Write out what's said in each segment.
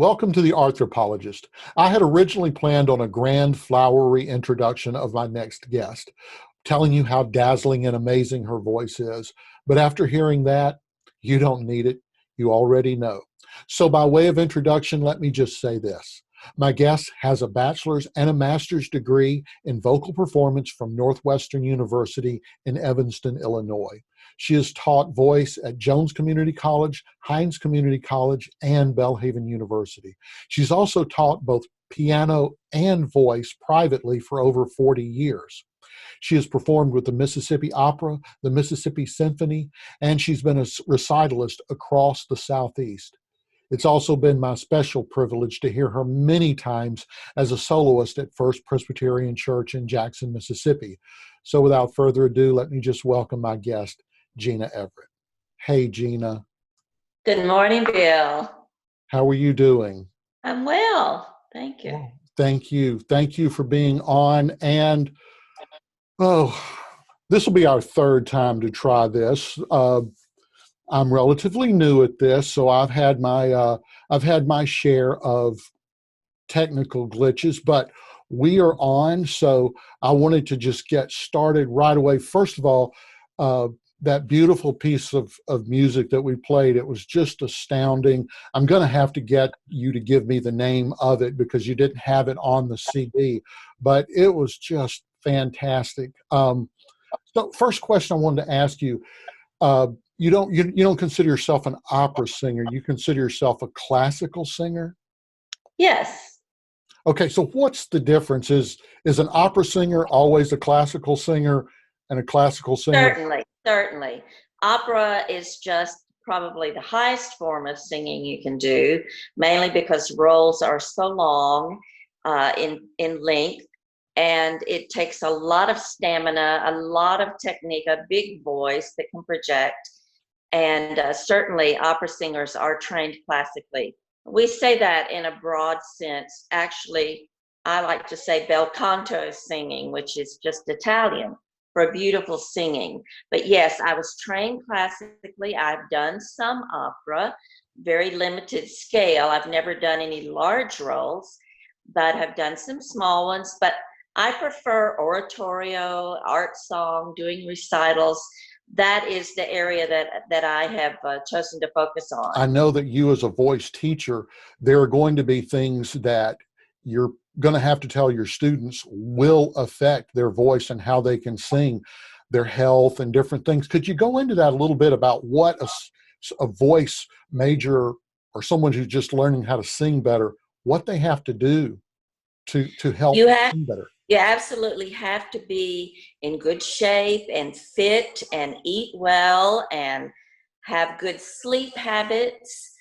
Welcome to the Arthropologist. I had originally planned on a grand, flowery introduction of my next guest, telling you how dazzling and amazing her voice is. But after hearing that, you don't need it. You already know. So, by way of introduction, let me just say this. My guest has a bachelor's and a master's degree in vocal performance from Northwestern University in Evanston, Illinois. She has taught voice at Jones Community College, Hines Community College, and Belhaven University. She's also taught both piano and voice privately for over 40 years. She has performed with the Mississippi Opera, the Mississippi Symphony, and she's been a recitalist across the Southeast. It's also been my special privilege to hear her many times as a soloist at First Presbyterian Church in Jackson, Mississippi. So without further ado, let me just welcome my guest, Gena Everitt. Hey, Gena. Good morning, Bill. How are you doing? I'm well. Thank you. Well, thank you. Thank you for being on. And, this will be our third time to try this. I'm relatively new at this, so I've had my share of technical glitches, but we are on. So I wanted to just get started right away. First of all, that beautiful piece of music that we played, it was just astounding. I'm going to have to get you to give me the name of it because you didn't have it on the CD, but it was just fantastic. So first question I wanted to ask you, you don't consider yourself an opera singer. You consider yourself a classical singer? Yes. Okay, so what's the difference? Is an opera singer always a classical singer and a classical singer? Certainly. Opera is just probably the highest form of singing you can do, mainly because roles are so long in length, and it takes a lot of stamina, a lot of technique, a big voice that can project. And certainly opera singers are trained classically. We say that in a broad sense. Actually, I like to say bel canto singing, which is just Italian for beautiful singing. But yes, I was trained classically. I've done some opera, very limited scale. I've never done any large roles, but have done some small ones. But I prefer oratorio, art song, doing recitals. That is the area that I have chosen to focus on. I know that you as a voice teacher, there are going to be things that you're going to have to tell your students will affect their voice and how they can sing, their health and different things. Could you go into that a little bit about what a voice major or someone who's just learning how to sing better, what they have to do to help sing better? You absolutely have to be in good shape and fit and eat well and have good sleep habits.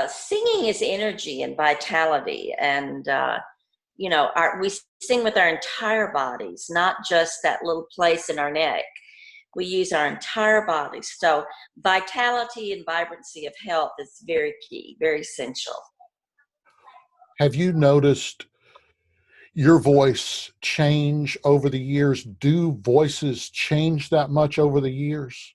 Singing is energy and vitality, and we sing with our entire bodies, not just that little place in our neck. We use our entire bodies. So vitality and vibrancy of health is very key, very essential. Have you noticed your voice change over the years? Do voices change that much over the years?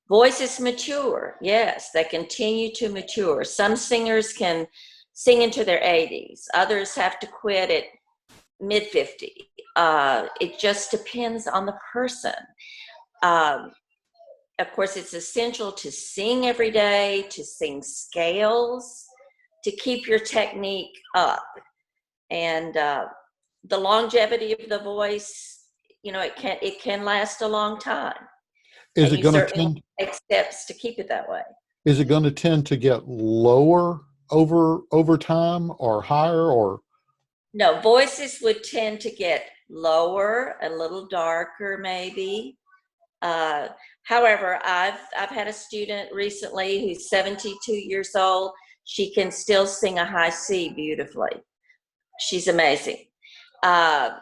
Voices mature, yes, they continue to mature. Some singers can sing into their 80s, others have to quit at mid 50. It just depends on the person. Of course, it's essential to sing every day, to sing scales, to keep your technique up. And the longevity of the voice, it can last a long time. Is it going to tend take steps to keep it that way? Is it going to tend to get lower over time or higher or? No, voices would tend to get lower, a little darker maybe. However, I've had a student recently who's 72 years old. She can still sing a high C beautifully. She's amazing. I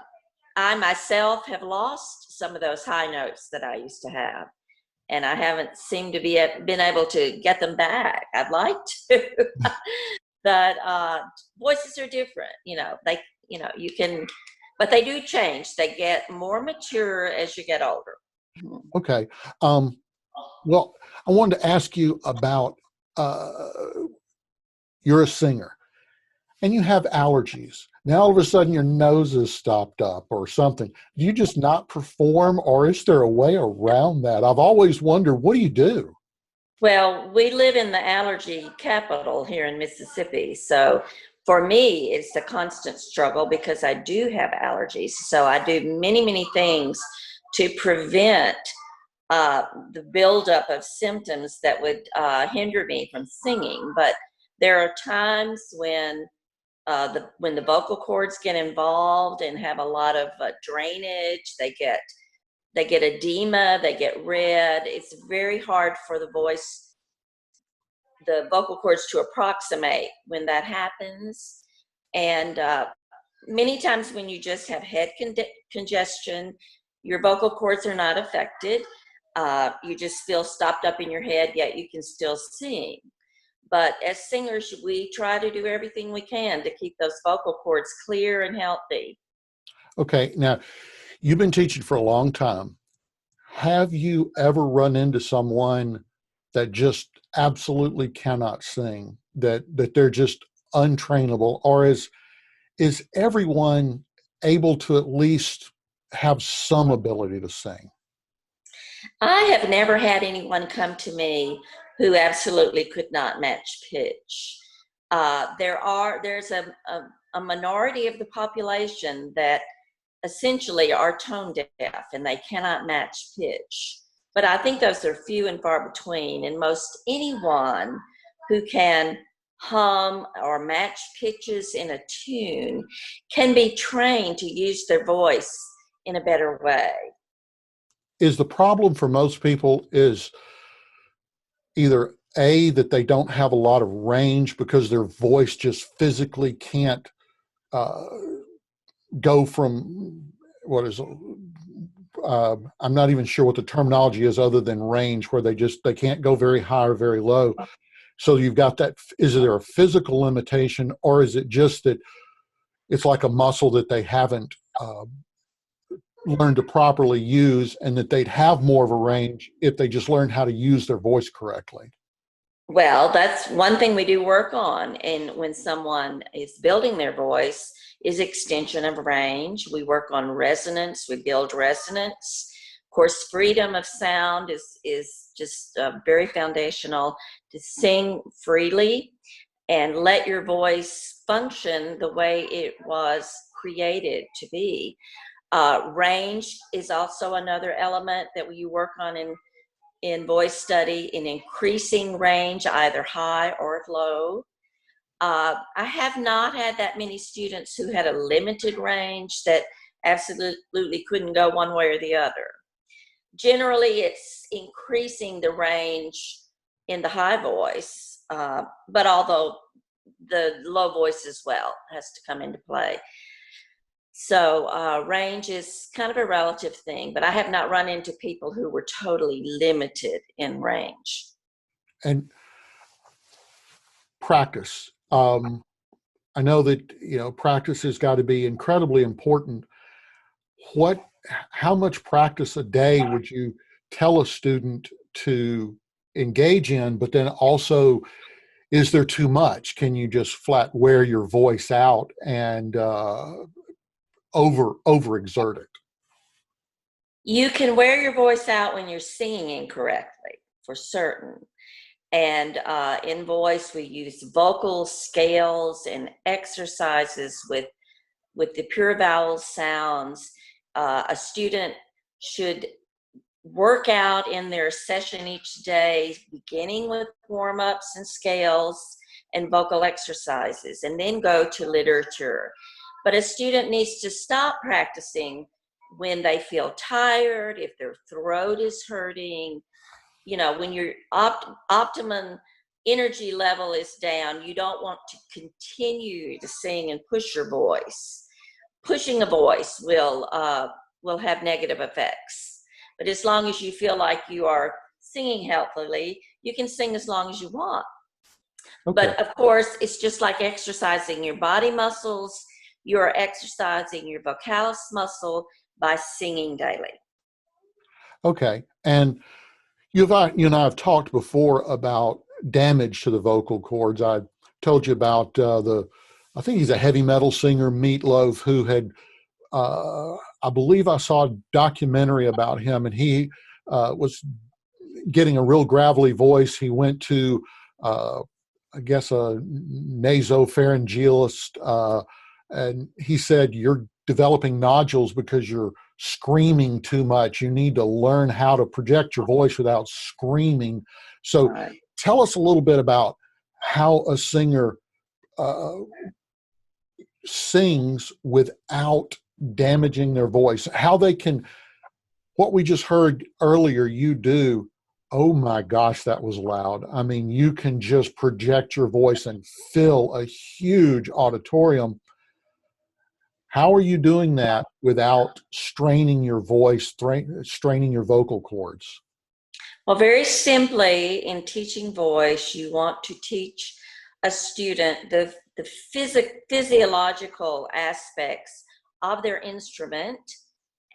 myself have lost some of those high notes that I used to have, and I haven't seemed to been able to get them back. I'd like to, but voices are different. You can, but they do change. They get more mature as you get older. Okay. Well, I wanted to ask you about, you're a singer. and you have allergies. Now all of a sudden your nose is stopped up or something. Do you just not perform, or is there a way around that? I've always wondered, what do you do? Well, we live in the allergy capital here in Mississippi. So for me, it's a constant struggle because I do have allergies. So I do many, many things to prevent the buildup of symptoms that would hinder me from singing. But there are times when the vocal cords get involved and have a lot of drainage, they get edema, they get red. It's very hard for the vocal cords to approximate when that happens. And many times when you just have head congestion, your vocal cords are not affected. You just feel stopped up in your head, yet you can still sing. But as singers, we try to do everything we can to keep those vocal cords clear and healthy. Okay, now you've been teaching for a long time. Have you ever run into someone that just absolutely cannot sing, that they're just untrainable, or is everyone able to at least have some ability to sing? I have never had anyone come to me who absolutely could not match pitch. There's a minority of the population that essentially are tone deaf and they cannot match pitch. But I think those are few and far between, and most anyone who can hum or match pitches in a tune can be trained to use their voice in a better way. Is the problem for most people is either A, that they don't have a lot of range because their voice just physically can't uh, go from what is I'm not even sure what the terminology is other than range, where they can't go very high or very low. So you've got that. Is there a physical limitation, or is it just that it's like a muscle that they haven't learned to properly use, and that they'd have more of a range if they just learned how to use their voice correctly? Well, that's one thing we do work on. And when someone is building their voice, is extension of range. We work on resonance. We build resonance. Of course, freedom of sound is just very foundational to sing freely and let your voice function the way it was created to be. Range is also another element that we work on in voice study, in increasing range, either high or low. I have not had that many students who had a limited range that absolutely couldn't go one way or the other. Generally, it's increasing the range in the high voice, but although the low voice as well has to come into play. So range is kind of a relative thing, but I have not run into people who were totally limited in range. And practice. I know that practice has got to be incredibly important. What, how much practice a day would you tell a student to engage in? But then also, is there too much? Can you just flat wear your voice out and overexert it? You can wear your voice out when you're singing incorrectly, for certain. And in voice, we use vocal scales and exercises with the pure vowel sounds. A student should work out in their session each day, beginning with warm-ups and scales and vocal exercises, and then go to literature. But a student needs to stop practicing when they feel tired, if their throat is hurting. You know, when your optimum energy level is down, you don't want to continue to sing and push your voice. Pushing a voice will have negative effects. But as long as you feel like you are singing healthily, you can sing as long as you want. Okay. But of course, it's just like exercising your body muscles. You're exercising your vocalis muscle by singing daily. Okay. And you and I have talked before about damage to the vocal cords. I told you about I think he's a heavy metal singer, Meatloaf, who had, I believe I saw a documentary about him, and he was getting a real gravelly voice. He went to, I guess, a nasopharyngealist, and he said, "You're developing nodules because you're screaming too much. You need to learn how to project your voice without screaming." So, Right. tell us a little bit about how a singer uh, sings without damaging their voice, how they can, what we just heard earlier you do. Oh my gosh, that was loud. I mean, you can just project your voice and fill a huge auditorium. How are you doing that without straining your voice, straining your vocal cords? Well, very simply, in teaching voice, you want to teach a student the physiological aspects of their instrument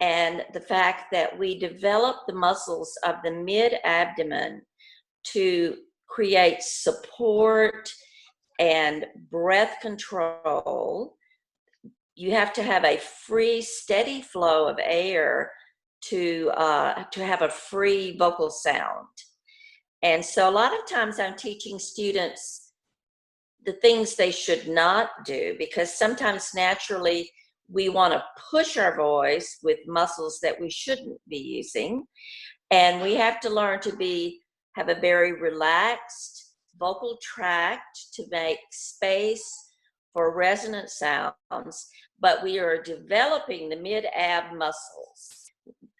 and the fact that we develop the muscles of the mid-abdomen to create support and breath control. You have to have a free, steady flow of air to have a free vocal sound. And so a lot of times I'm teaching students the things they should not do, because sometimes naturally we want to push our voice with muscles that we shouldn't be using. And we have to learn to have a very relaxed vocal tract to make space for resonant sounds, but we are developing the mid-ab muscles,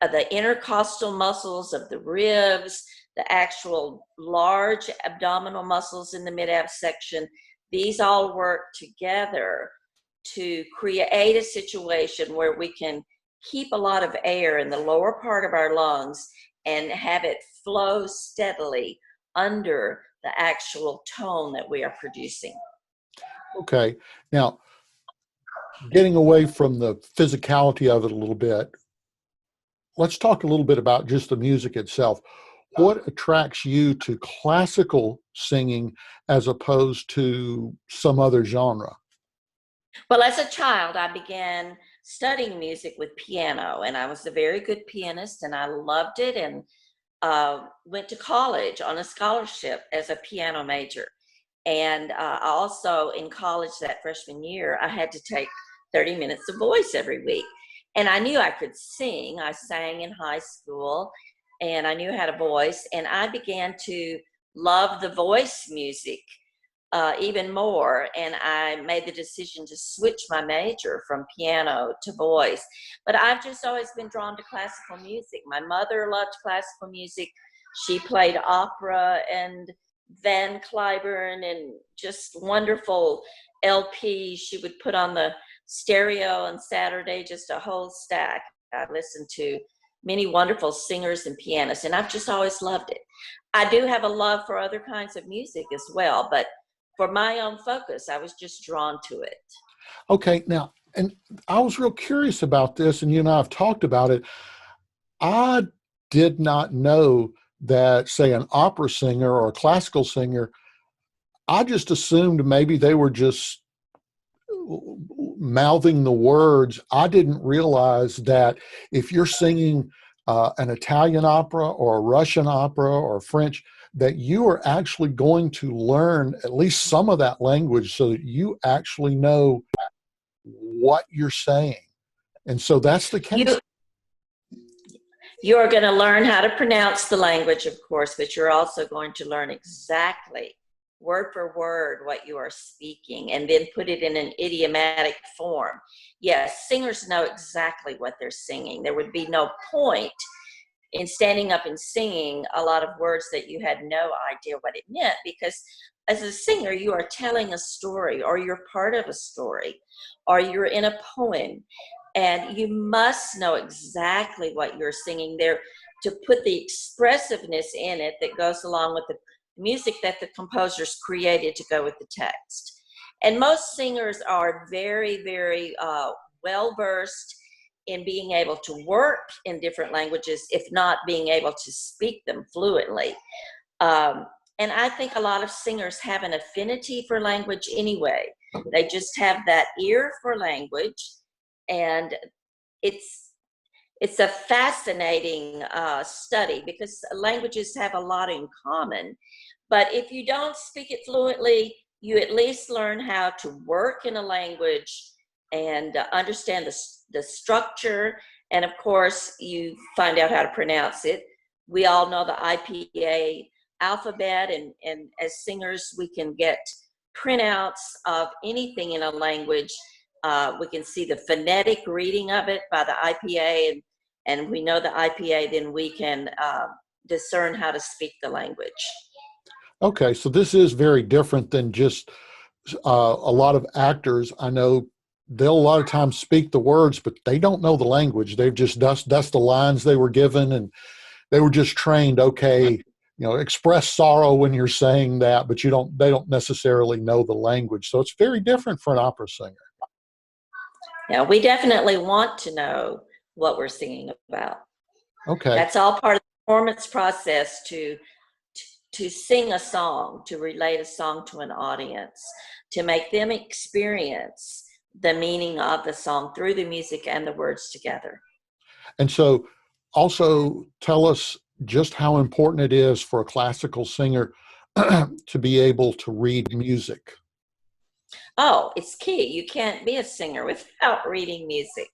the intercostal muscles of the ribs, the actual large abdominal muscles in the mid-ab section. These all work together to create a situation where we can keep a lot of air in the lower part of our lungs and have it flow steadily under the actual tone that we are producing. Okay. Now, getting away from the physicality of it a little bit, let's talk a little bit about just the music itself. What attracts you to classical singing as opposed to some other genre? Well, as a child, I began studying music with piano, and I was a very good pianist, and I loved it, and went to college on a scholarship as a piano major. And also in college that freshman year, I had to take 30 minutes of voice every week. And I knew I could sing. I sang in high school and I knew I had a voice. And I began to love the voice music even more. And I made the decision to switch my major from piano to voice. But I've just always been drawn to classical music. My mother loved classical music. She played opera and Van Cliburn and just wonderful LPs she would put on the stereo on Saturday, just a whole stack. I listened to many wonderful singers and pianists, and I've just always loved it. I do have a love for other kinds of music as well, but for my own focus, I was just drawn to it. Okay, now, and I was real curious about this, and you and I have talked about it. I did not know that, say, an opera singer or a classical singer, I just assumed maybe they were just mouthing the words. I didn't realize that if you're singing an Italian opera or a Russian opera or French, that you are actually going to learn at least some of that language so that you actually know what you're saying. And so that's the case. You you are going to learn how to pronounce the language, of course, but you're also going to learn exactly word for word what you are speaking and then put it in an idiomatic form. Yes, singers know exactly what they're singing. There would be no point in standing up and singing a lot of words that you had no idea what it meant, because as a singer, you are telling a story, or you're part of a story, or you're in a poem, and you must know exactly what you're singing there to put the expressiveness in it that goes along with the music that the composers created to go with the text. And most singers are very, very well versed in being able to work in different languages, if not being able to speak them fluently. Um, And I think a lot of singers have an affinity for language anyway. They just have that ear for language, and it's it's a fascinating study because languages have a lot in common. But if you don't speak it fluently, you at least learn how to work in a language and understand the structure. And of course, you find out how to pronounce it. We all know the IPA alphabet, and as singers, we can get printouts of anything in a language. We can see the phonetic reading of it by the IPA, and we know the IPA, then we can discern how to speak the language. Okay, so this is very different than just a lot of actors. I know they'll a lot of times speak the words, but they don't know the language. They've just that's the lines they were given, and they were just trained. Okay, express sorrow when you're saying that, but they don't necessarily know the language. So it's very different for an opera singer. Yeah, we definitely want to know what we're singing about. Okay, That's all part of the performance process to sing a song, to relate a song to an audience, to make them experience the meaning of the song through the music and the words together. and so also tell us just how important it is for a classical singer to be able to read music. Oh, it's key. You can't be a singer without reading music.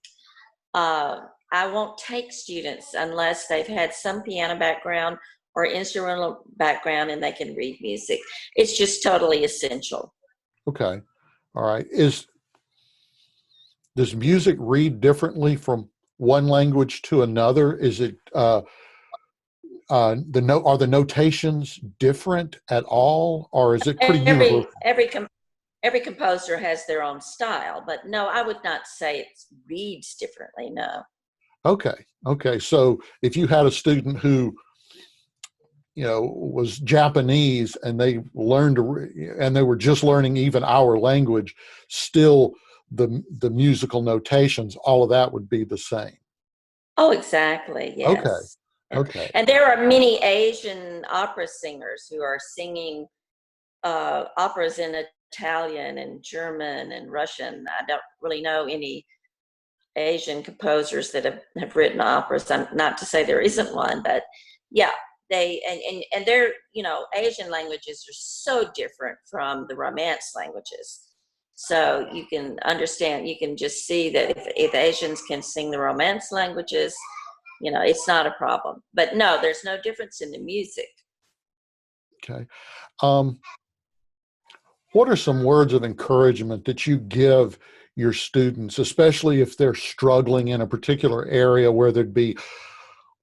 Uh, I won't take students unless they've had some piano background or instrumental background and they can read music. It's just totally essential. Okay, all right. Does music read differently from one language to another? Is it the note? Are the notations different at all, or is it pretty Every universal? every every composer has their own style, but no, I would not say it reads differently. No. Okay, okay. So if you had a student who was Japanese and they learned and they were just learning even our language, still the musical notations, all of that would be the same. Oh, exactly. Okay, Yes. okay, And there are many Asian opera singers who are singing operas in Italian and German and Russian. I don't really know any Asian composers that have written operas. Not to say there isn't one, but yeah, they and they're Asian languages are so different from the Romance languages. So you can understand, you can just see that if Asians can sing the Romance languages, it's not a problem. But no, there's no difference in the music. okay. Um, what are some words of encouragement that you give your students, especially if they're struggling in a particular area where there'd be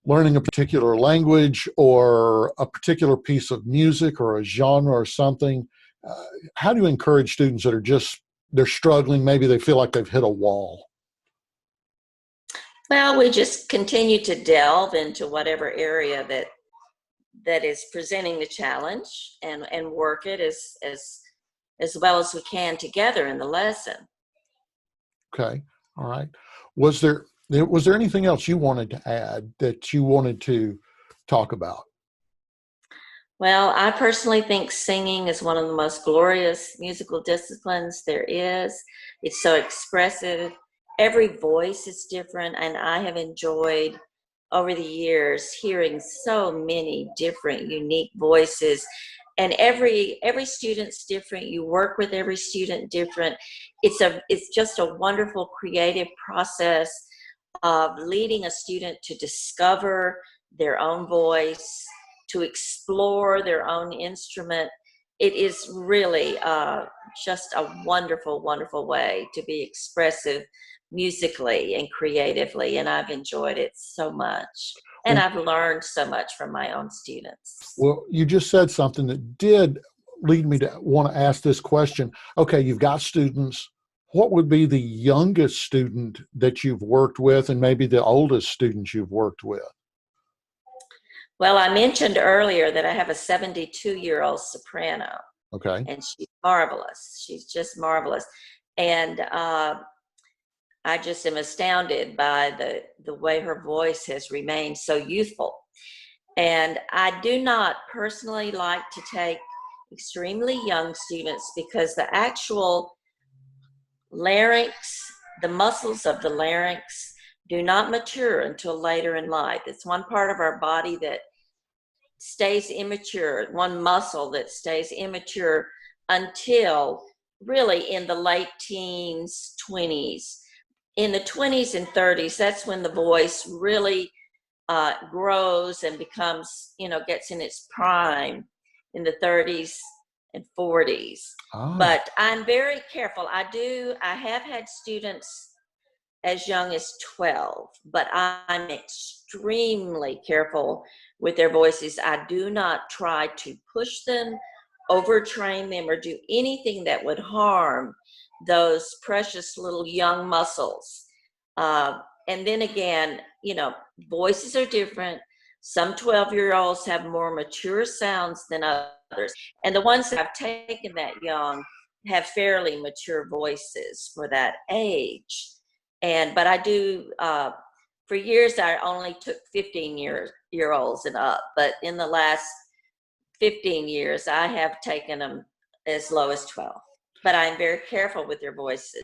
learning a particular language or a particular piece of music or a genre or something? Uh, how do you encourage students that are they're struggling, maybe they feel like they've hit a wall? Well, we just continue to delve into whatever area that is presenting the challenge, and work it as well as we can together in the lesson. Okay, all right. Was there anything else you wanted to add that you wanted to talk about? Well, I personally think singing is one of the most glorious musical disciplines there is. It's so expressive. Every voice is different, and I have enjoyed over the years hearing so many different unique voices. And every student's different. You work with every student different. It's just a wonderful creative process of leading a student to discover their own voice, to explore their own instrument. It is really just a wonderful, wonderful way to be expressive musically and creatively, and I've enjoyed it so much. And Well, I've learned so much from my own students. well, you just said something that did lead me to want to ask this question. Okay, you've got students. What would be the youngest student that you've worked with, and maybe the oldest student you've worked with? Well, I mentioned earlier that I have a 72-year-old soprano, Okay. and she's marvelous. She's just marvelous. And I just am astounded by the way her voice has remained so youthful. And I do not personally like to take extremely young students because the actual larynx, the muscles of the larynx do not mature until later in life. It's one part of our body that stays immature, one muscle that stays immature until really in the late teens, 20s. In the 20s and 30s, that's when the voice really grows and becomes, gets in its prime in the 30s and 40s. Ah, But I'm very careful. I have had students as young as 12, but I'm extremely careful with their voices. I do not try to push them, overtrain them, or do anything that would harm those precious little young muscles. And then again, voices are different. Some 12-year-olds have more mature sounds than others. And the ones that I've taken that young have fairly mature voices for that age. But I do, for years, I only took 15-year olds and up. But in the last 15 years, I have taken them as low as 12. But I'm very careful with their voices.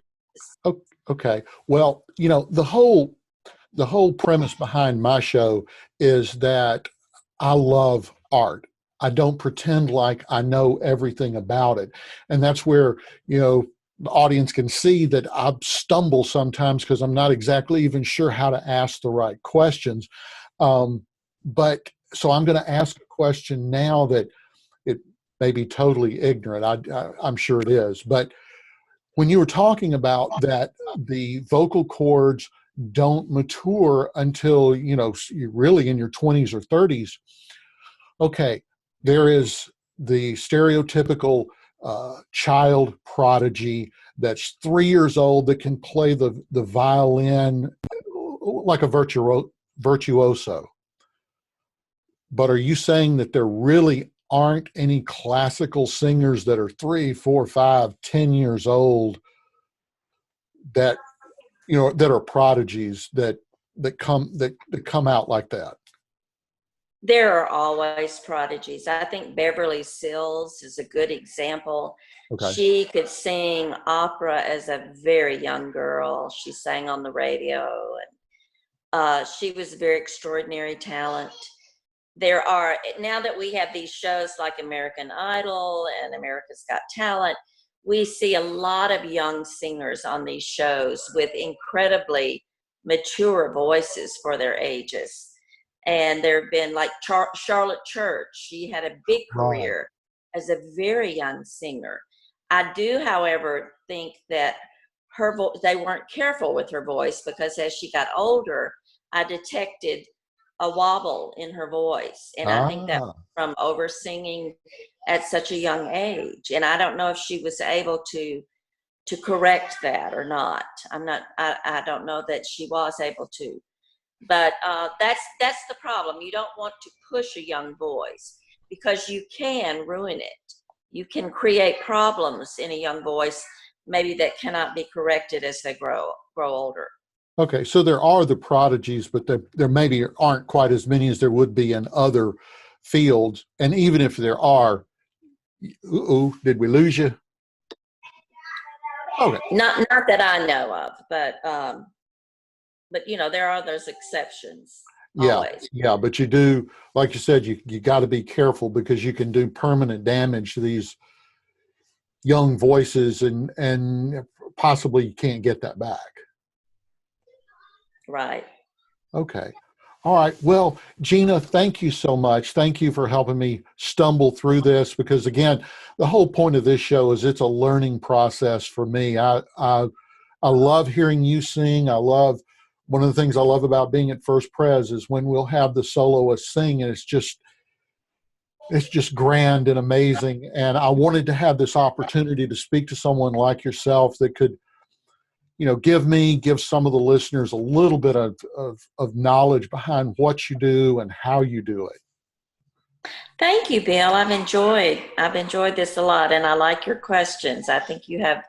okay. Well, the whole premise behind my show is that I love art. I don't pretend like I know everything about it. And that's where, the audience can see that I stumble sometimes because I'm not exactly even sure how to ask the right questions. But so I'm going to ask a question now that it may be totally ignorant. I'm sure it is. But when you were talking about that, the vocal cords don't mature until you're really in your 20s or 30s. Okay, there is the stereotypical child prodigy that's 3 years old that can play the violin like a virtuoso. But are you saying that there really aren't any classical singers that are 3, 4, 5, 10 years old that that are prodigies that come out like that? There are always prodigies. I think Beverly Sills is a good example. Okay. She could sing opera as a very young girl. She sang on the radio, and she was a very extraordinary talent. There are, now that we have these shows like American Idol and America's Got Talent, we see a lot of young singers on these shows with incredibly mature voices for their ages. And there have been like Charlotte Church. She had a big Right. career as a very young singer. I do, however, think that they weren't careful with her voice, because as she got older, I detected a wobble in her voice. And I think that Ah, from over singing at such a young age. And I don't know if she was able to correct that or not. I don't know that she was able to. But that's the problem. You don't want to push a young voice, because you can ruin it. You can create problems in a young voice, maybe that cannot be corrected as they grow older. okay. So there are the prodigies, but there maybe aren't quite as many as there would be in other fields. And even if there are, ooh, did we lose you? Okay. Not that I know of, but there are those exceptions Yeah, always. yeah, but you do, like you said, you got to be careful because you can do permanent damage to these young voices, and possibly you can't get that back. Right. Okay. All right. Well, Gena, thank you so much. Thank you for helping me stumble through this because, again, the whole point of this show is it's a learning process for me. I love hearing you sing. One of the things I love about being at First Pres is when we'll have the soloist sing, and it's just grand and amazing. And I wanted to have this opportunity to speak to someone like yourself that could give some of the listeners a little bit of knowledge behind what you do and how you do it. Thank you, Bill. I've enjoyed this a lot, and I like your questions. I think you have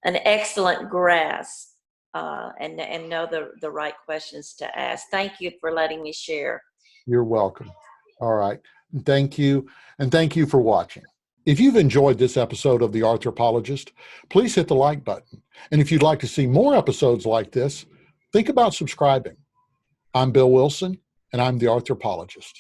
an excellent grasp, and know the right questions to ask. Thank you for letting me share. You're welcome. All right. Thank you. And thank you for watching. If you've enjoyed this episode of The Arthropologist, please hit the like button. And if you'd like to see more episodes like this, think about subscribing. I'm Bill Wilson, and I'm The Arthropologist.